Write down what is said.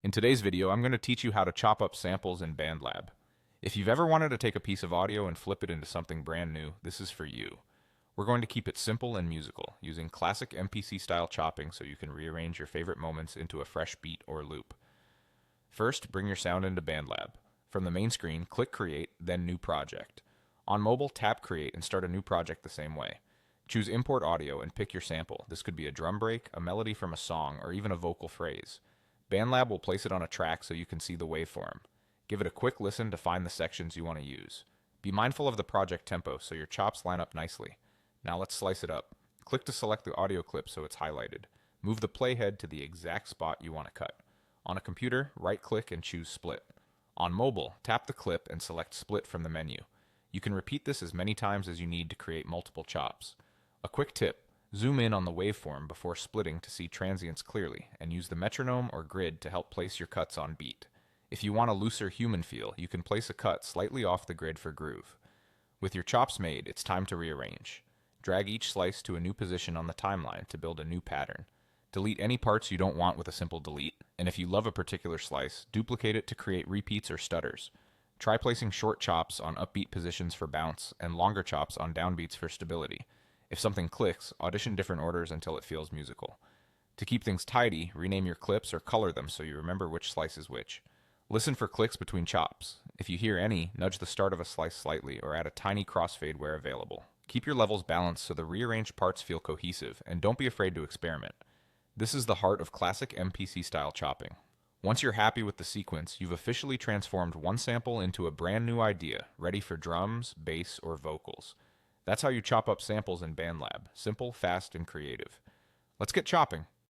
In today's video, I'm going to teach you how to chop up samples in BandLab. If you've ever wanted to take a piece of audio and flip it into something brand new, this is for you. We're going to keep it simple and musical, using classic MPC-style chopping so you can rearrange your favorite moments into a fresh beat or loop. First, bring your sound into BandLab. From the main screen, click Create, then New Project. On mobile, tap Create and start a new project the same way. Choose Import Audio and pick your sample. This could be a drum break, a melody from a song, or even a vocal phrase. BandLab will place it on a track so you can see the waveform. Give it a quick listen to find the sections you want to use. Be mindful of the project tempo so your chops line up nicely. Now let's slice it up. Click to select the audio clip so it's highlighted. Move the playhead to the exact spot you want to cut. On a computer, right-click and choose Split. On mobile, tap the clip and select Split from the menu. You can repeat this as many times as you need to create multiple chops. A quick tip: zoom in on the waveform before splitting to see transients clearly, and use the metronome or grid to help place your cuts on beat. If you want a looser human feel, you can place a cut slightly off the grid for groove. With your chops made, it's time to rearrange. Drag each slice to a new position on the timeline to build a new pattern. Delete any parts you don't want with a simple delete, and if you love a particular slice, duplicate it to create repeats or stutters. Try placing short chops on upbeat positions for bounce, and longer chops on downbeats for stability. If something clicks, audition different orders until it feels musical. To keep things tidy, rename your clips or color them so you remember which slice is which. Listen for clicks between chops. If you hear any, nudge the start of a slice slightly or add a tiny crossfade where available. Keep your levels balanced so the rearranged parts feel cohesive, and don't be afraid to experiment. This is the heart of classic MPC-style chopping. Once you're happy with the sequence, you've officially transformed one sample into a brand new idea, ready for drums, bass, or vocals. That's how you chop up samples in BandLab. Simple, fast, and creative. Let's get chopping.